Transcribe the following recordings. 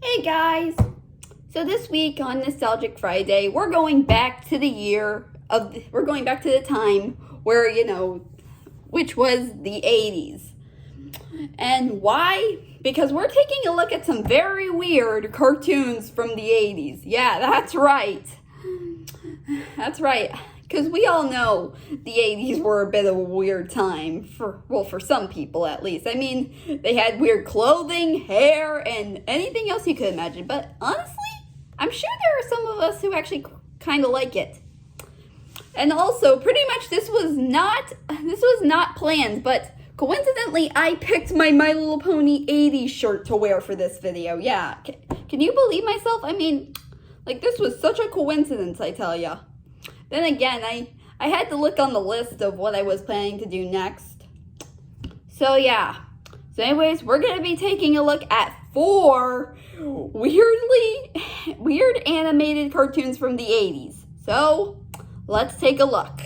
Hey guys! So this week on Nostalgic Friday, we're going back to the time where, which was the 80s. And why? Because we're taking a look at some very weird cartoons from the 80s. Yeah, that's right. That's right. Because we all know the 80s were a bit of a weird time, for some people at least. I mean, they had weird clothing, hair, and anything else you could imagine. But honestly, I'm sure there are some of us who actually kind of like it. And also, pretty much this was not planned, but coincidentally, I picked my My Little Pony 80s shirt to wear for this video. Yeah, can you believe myself? I mean, this was such a coincidence, I tell ya. Then again, I had to look on the list of what I was planning to do next. So yeah. So anyways, we're going to be taking a look at 4 weird animated cartoons from the 80s. So let's take a look.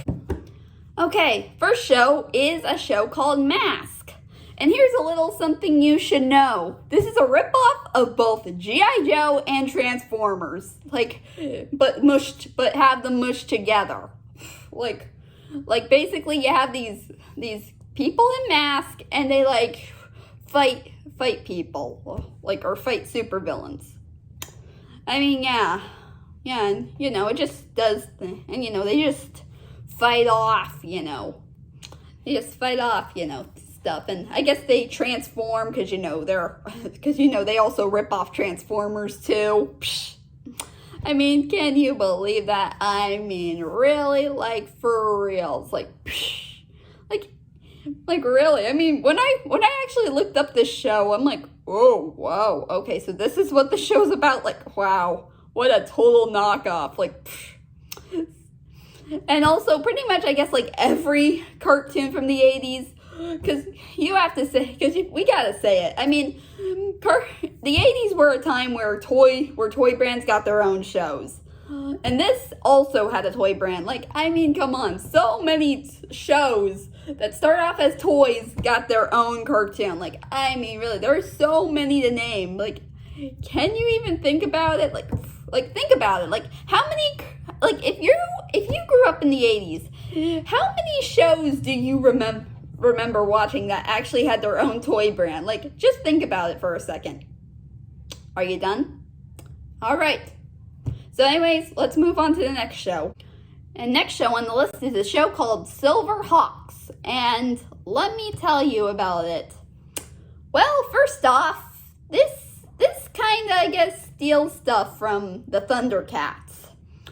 Okay, first show is a show called Mask. And here's a little something you should know. This is a ripoff of both G.I. Joe and Transformers. But have them mushed together. Basically you have these people in masks and they fight people. Or fight supervillains. I mean, yeah. Yeah, and it just does, and they just fight off, They just fight off, stuff. And I guess they transform because they also rip off Transformers too. Psh. I mean, can you believe that? I mean, really, for reals, psh. Really. I mean, when I actually looked up this show, I'm like, oh, wow, okay, so this is what the show's about. Wow, what a total knockoff. Psh. And also, pretty much, I guess, every cartoon from the 80s. Because you have to say, we gotta say it. I mean, the 80s were a time where toy brands got their own shows. And this also had a toy brand. I mean, come on. So many shows that start off as toys got their own cartoon. I mean, really, there are so many to name. Can you even think about it? Think about it. How many, if you grew up in the 80s, how many shows do you remember watching that actually had their own toy brand? Just think about it for a second. Are you done? All right. So anyways, let's move on to the next show. And next show on the list is a show called Silver Hawks. And let me tell you about it. Well, first off, this kind of, I guess, steals stuff from the Thundercats.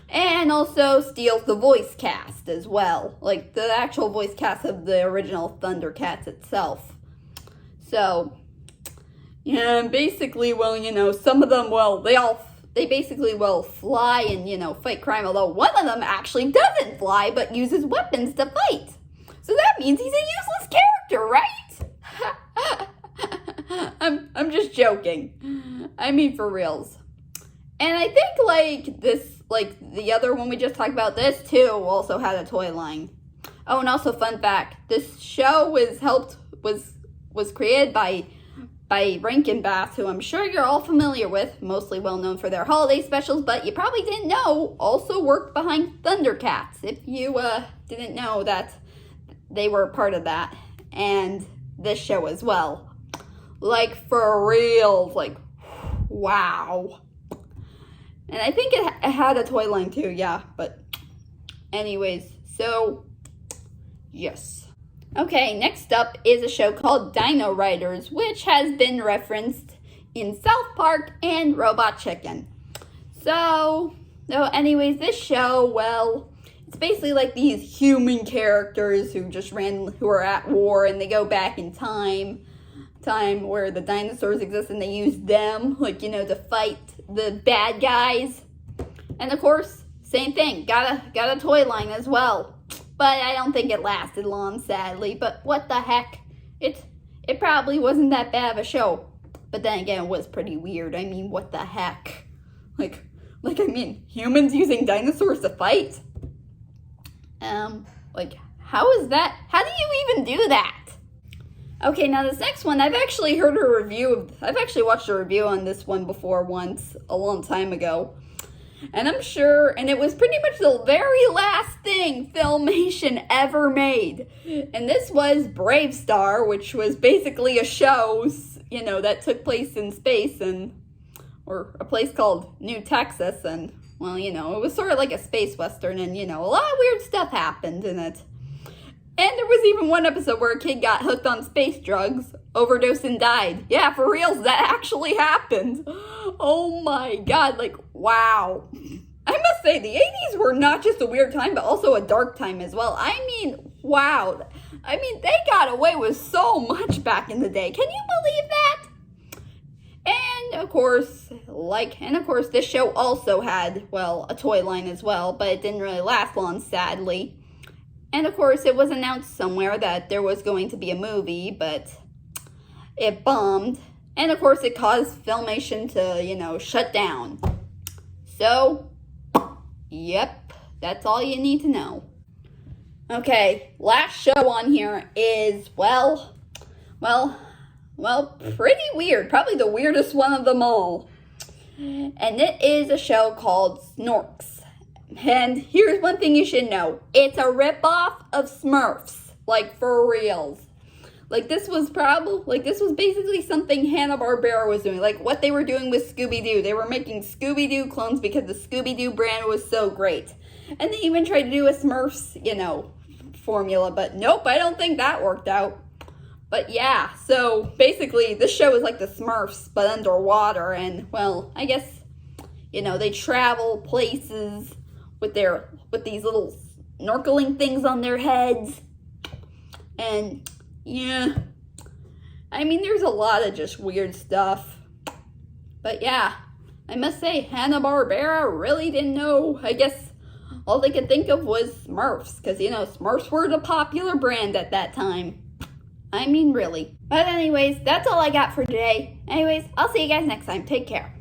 And also steals the voice cast as well. The actual voice cast of the original Thundercats itself. So, yeah, basically, some of them, they basically fly and, fight crime. Although one of them actually doesn't fly, but uses weapons to fight. So that means he's a useless character, right? I'm just joking. I mean, for reals. And I think, the other one we just talked about, this too also had a toy line. Oh, and also, fun fact, this show was created by Rankin Bass, who I'm sure you're all familiar with, mostly well known for their holiday specials, but you probably didn't know, also worked behind Thundercats, if you didn't know that they were a part of that, and this show as well. For real, wow. And I think it had a toy line too, yeah, but anyways, so, yes. Okay, next up is a show called Dino Writers, which has been referenced in South Park and Robot Chicken. So anyways, this show, it's basically these human characters who are at war, and they go back in time where the dinosaurs exist, and they use them, to fight the bad guys. And of course, same thing, got a toy line as well. But I don't think it lasted long, sadly. But what the heck? It probably wasn't that bad of a show. But then again, it was pretty weird. I mean, what the heck? I mean, humans using dinosaurs to fight? How is that? How do you even do that? Okay, now this next one, I've actually watched a review on this one before once, a long time ago. And I'm sure, and it was pretty much the very last thing Filmation ever made. And this was Brave Star, which was basically a show, that took place in space, or a place called New Texas. And, well, it was sort of like a space western, and, a lot of weird stuff happened in it. And there was even one episode where a kid got hooked on space drugs, overdosed, and died. Yeah, for reals, that actually happened. Oh my god, wow. I must say, the 80s were not just a weird time, but also a dark time as well. I mean, wow. They got away with so much back in the day. Can you believe that? And of course, this show also had, a toy line as well, but it didn't really last long, sadly. And of course, it was announced somewhere that there was going to be a movie, but it bombed. And of course, it caused Filmation to, shut down. So, yep, that's all you need to know. Okay, last show on here is, pretty weird. Probably the weirdest one of them all. And it is a show called Snorks. And here's one thing you should know. It's a ripoff of Smurfs. For reals. This was basically something Hanna-Barbera was doing. What they were doing with Scooby-Doo. They were making Scooby-Doo clones because the Scooby-Doo brand was so great. And they even tried to do a Smurfs, formula. But nope, I don't think that worked out. But yeah, so basically this show is like the Smurfs, but underwater. And, I guess, they travel places with these little snorkeling things on their heads. And yeah, there's a lot of just weird stuff. But yeah, I must say, Hanna-Barbera really didn't know. I guess all they could think of was Smurfs, because Smurfs were the popular brand at that time. Really. But anyways, that's all I got for today. Anyways, I'll see you guys next time. Take care.